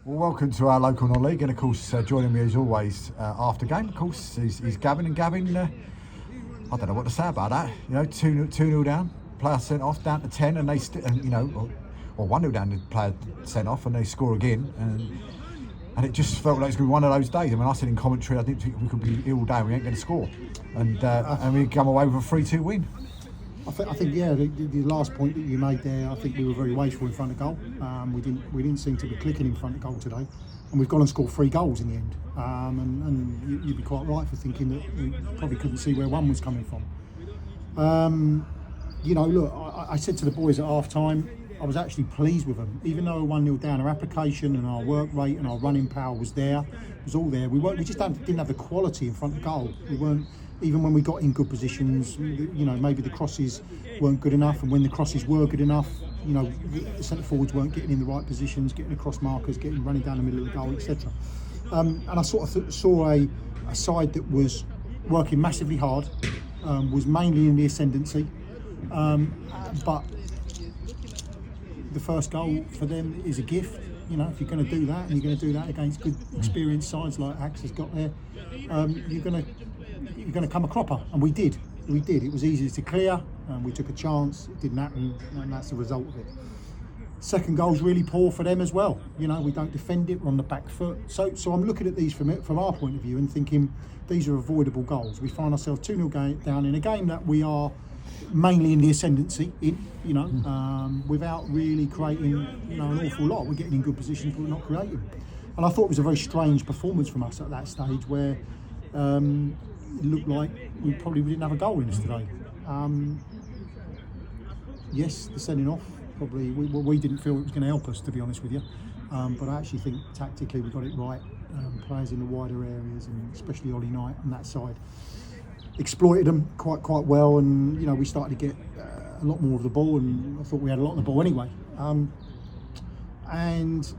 Well, welcome to our local non-league, and of course, joining me as always after game, of course, is Gavin. And Gavin, I don't know what to say about that. You know, 2-0 down, player sent off, down to 10, and they, or 1-0 down, the player sent off, and they score again, and it just felt like it was going to be one of those days. I mean, I said in commentary, I didn't think we could be all day, we ain't going to score, and we come away with a 3-2 win. I think, yeah, the last point that you made there, I think we were very wasteful in front of goal. We didn't seem to be clicking in front of goal today, and we've gone and scored 3 goals in the end. And you'd be quite right for thinking that we probably couldn't see where one was coming from. Look, I said to the boys at half time, I was actually pleased with them, even though we were 1-0 down. Our application and our work rate and our running power was there. It was all there. We just didn't have the quality in front of goal. We weren't. Even when we got in good positions, maybe the crosses weren't good enough, and when the crosses were good enough, the centre forwards weren't getting in the right positions, getting across markers, running down the middle of the goal, etc. And I sort of saw a side that was working massively hard, was mainly in the ascendancy, but the first goal for them is a gift. If you're going to do that, and you're going to do that against good experienced sides like Axe has got there, you're going to come a cropper, and we did. It was easy to clear, and we took a chance. It didn't happen, and that's the result of it. Second goal's really poor for them as well. We don't defend it. We're on the back foot. So I'm looking at these from our point of view and thinking these are avoidable goals. We find ourselves 2-0 down in a game that we are mainly in the ascendancy without really creating an awful lot. We're getting in good positions, but we're not creating. And I thought it was a very strange performance from us at that stage, where it looked like we didn't have a goal in us today. Yes, the sending off, probably we didn't feel it was going to help us, to be honest with you, but I actually think tactically we got it right. Players in the wider areas, and especially Ollie Knight on that side, exploited them quite well, and we started to get a lot more of the ball, and I thought we had a lot of the ball anyway. And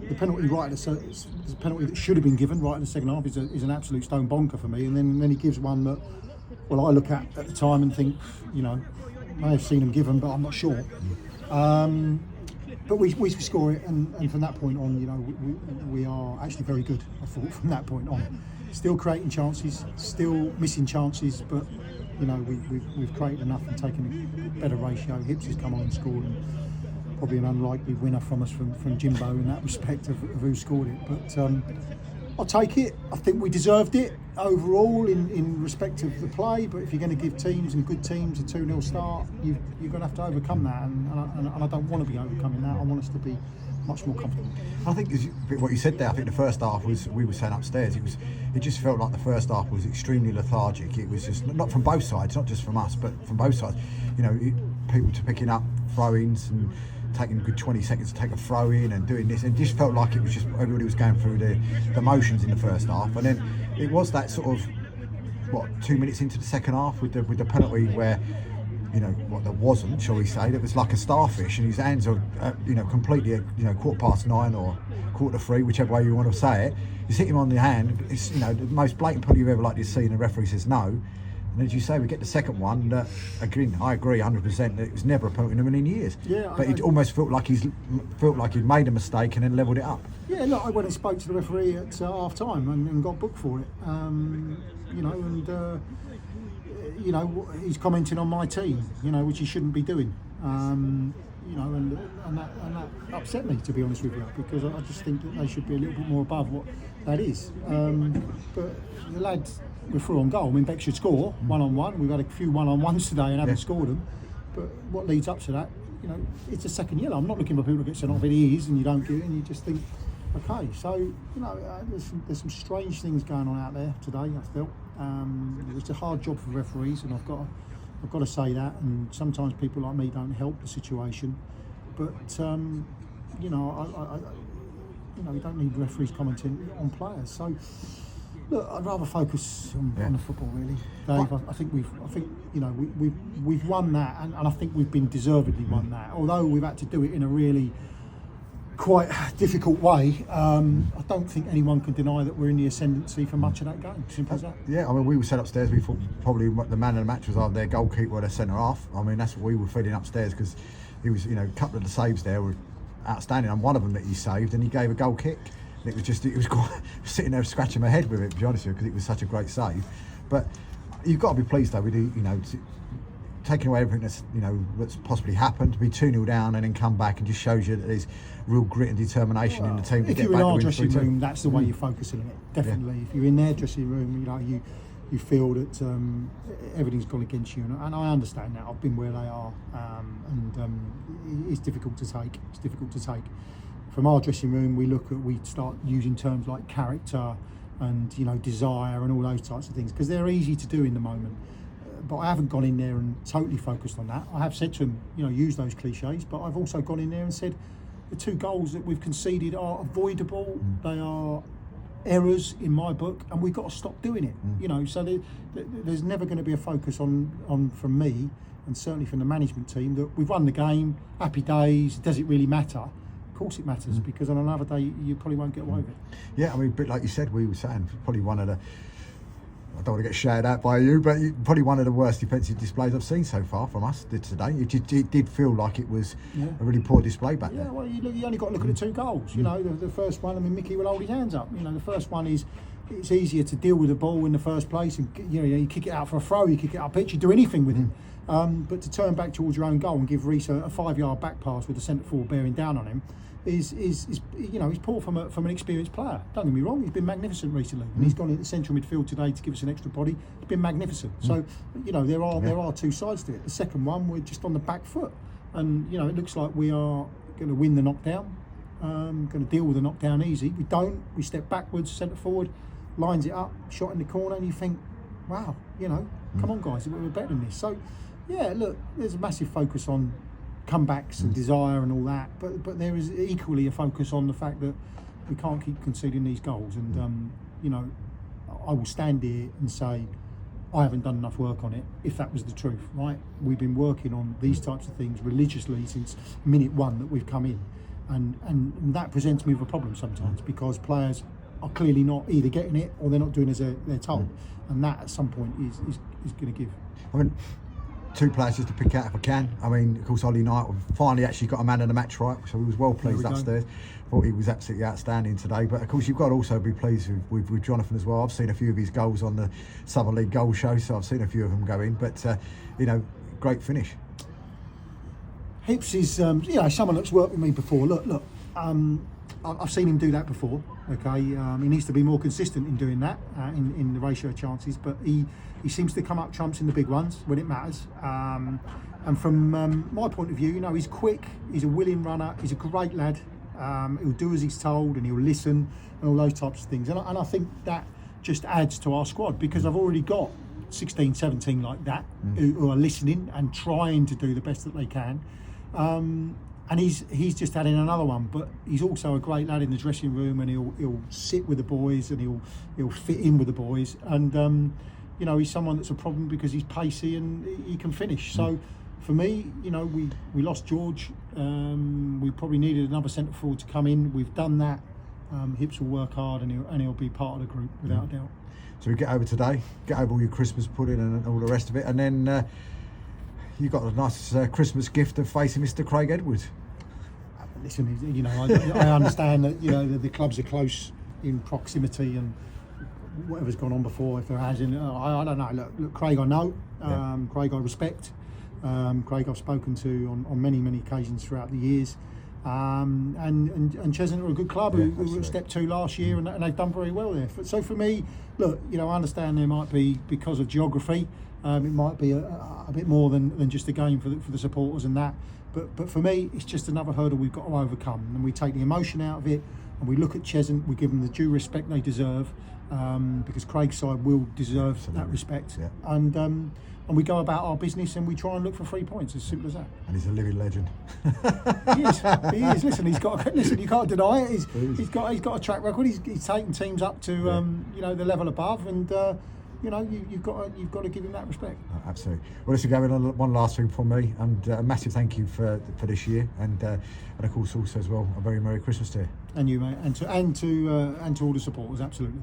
the penalty the penalty that should have been given right in the second half is an absolute stone bonker for me. And then he gives one that, I look at the time and think, may have seen him give him, but I'm not sure. But we score it, and from that point on, we are actually very good. I thought from that point on, still creating chances, still missing chances, but we've created enough and taken a better ratio. Hips has come on and scored, and probably an unlikely winner from us from Jimbo in that respect of who scored it. But I'll take it. I think we deserved it overall in respect of the play, but if you're going to give teams and good teams a 2-0 start, you're going to have to overcome that, and I don't want to be overcoming that. I want us to be much more comfortable. I think what you said there, I think the first half was, we were saying upstairs, it just felt like the first half was extremely lethargic. It was just, not from both sides, not just from us, but from both sides. People picking up throw-ins and taking a good 20 seconds to take a throw in and doing this. It just felt like it was just everybody was going through the motions in the first half, and then it was that sort of 2 minutes into the second half with the penalty where there wasn't, shall we say, that was like a starfish, and his hands are completely 9:15 or 3:15, whichever way you want to say it. You hit him on the hand. It's the most blatant penalty you've ever likely to see, and the referee says no. And as you say, we get the second one. Again, I agree 100% that it was never a penalty in a million years. Yeah, but it almost felt like he'd made a mistake and then levelled it up. Yeah, look, I went and spoke to the referee at half time and got booked for it. He's commenting on my team, which he shouldn't be doing. And that upset me, to be honest with you, because I just think that they should be a little bit more above what that is. But the lads were through on goal. I mean, Beck should score one-on-one. We've had a few one-on-ones today and haven't scored them. But what leads up to that, it's a second yellow. I'm not looking for people to get sent off. It is, and you don't get it, and you just think, okay. So, there's some strange things going on out there today, I feel. It's a hard job for referees, and I've got to say that. And sometimes people like me don't help the situation. But we don't need referees commenting on players. So, look, I'd rather focus on the football, really, Dave. I think we've won that, and I think we've been deservedly won that. Although we've had to do it in a really quite difficult way, I don't think anyone can deny that we're in the ascendancy for much of that game. Simple as that. Yeah, I mean, we were set upstairs. We thought probably the man of the match was either their goalkeeper or their centre half. I mean, that's what we were feeling upstairs, because he was, a couple of the saves there were outstanding, and one of them that he saved, and he gave a goal kick. It was quite sitting there scratching my head with it, to be honest with you, because it was such a great save. But you've got to be pleased though with taking away everything that's possibly happened, to be 2-0 down and then come back, and just shows you that there's real grit and determination in the team to get back. If you're in our to dressing room, that's the way you're focusing on it. Definitely. If you're in their dressing room, you feel that everything's gone against you, and I understand that. I've been where they are, and it's difficult to take. It's difficult to take. From our dressing room, we start using terms like character and desire and all those types of things, because they're easy to do in the moment. But I haven't gone in there and totally focused on that. I have said to them, use those cliches, but I've also gone in there and said the 2 goals that we've conceded are avoidable. They are errors in my book, and we've got to stop doing it. So there's never going to be a focus on from me, and certainly from the management team, that we've won the game, happy days. Does it really matter? Of course it matters, because on another day you probably won't get away with it. Yeah, I mean, but like you said, we were saying probably one of the, I don't want to get shouted at by you, but probably one of the worst defensive displays I've seen so far from us today. It did feel like it was a really poor display back there. Yeah, well, you only got to look at the 2 goals. The first one, I mean, Mickey will hold his hands up. The first one is, it's easier to deal with the ball in the first place, and you kick it out for a throw, you kick it up pitch, you do anything with him. But to turn back towards your own goal and give Reece a 5-yard back pass with the centre forward bearing down on him is he's poor from an experienced player. Don't get me wrong, he's been magnificent recently, and he's gone into central midfield today to give us an extra body. He's been magnificent. So there are 2 sides to it. The second one, we're just on the back foot, and it looks like we are going to win the knockdown, going to deal with the knockdown easy. We don't. We step backwards, centre forward lines it up, shot in the corner, and you think, wow, come on guys, we're better than this. So yeah, look, there's a massive focus on comebacks and desire and all that, but there is equally a focus on the fact that we can't keep conceding these goals, and I will stand here and say I haven't done enough work on it, if that was the truth, right? We've been working on these types of things religiously since minute 1 that we've come in, and that presents me with a problem sometimes, because players are clearly not either getting it or they're not doing as they're told, and that at some point is going to give. I mean, 2 players just to pick out if I can. I mean, of course, Ollie Knight finally actually got a man of the match right, so he was well pleased upstairs. Thought he was absolutely outstanding today. But of course, you've got to also be pleased with Jonathan as well. I've seen a few of his goals on the Southern League goal show, so I've seen a few of them go in. But great finish. Hips is someone that's worked with me before. Look. I've seen him do that before. Okay, he needs to be more consistent in doing that in the ratio of chances. But he seems to come up trumps in the big ones when it matters. And from my point of view, he's quick. He's a willing runner. He's a great lad. He'll do as he's told, and he'll listen, and all those types of things. And I think that just adds to our squad, because I've already got 16, 17 like that who are listening and trying to do the best that they can. And he's just adding another one, but he's also a great lad in the dressing room, and he'll sit with the boys, and he'll fit in with the boys, and he's someone that's a problem because he's pacey and he can finish. So for me, we lost George. We probably needed another centre forward to come in. We've done that. Hips will work hard, and he'll be part of the group without a doubt. So we get over today, get over all your Christmas pudding and all the rest of it, and then you got a nice Christmas gift of facing Mr. Craig Edwards. Listen, I understand that the clubs are close in proximity, and whatever's gone on before, if there has, I don't know. Look, Craig I know, Craig I respect. Craig I've spoken to on many occasions throughout the years, and Cheshunt are a good club who were at step 2 last year, and they've done very well there. So for me, look, I understand there might be, because of geography, it might be a bit more than just a game for the supporters and that. But for me, it's just another hurdle we've got to overcome, and we take the emotion out of it, and we look at Cheshunt, we give them the due respect they deserve, because Craig's side will deserve that respect, and we go about our business, and we try and look for 3 points, as simple as that. And he's a living legend. He is. Listen, you can't deny it. He's got a track record. He's taken teams up to the level above, and you've got to give him that respect. Oh, absolutely. Well, listen, Gavin, one last thing from me, and a massive thank you for this year, and of course also as well a very Merry Christmas to you. And you, mate, and to all the supporters, absolutely.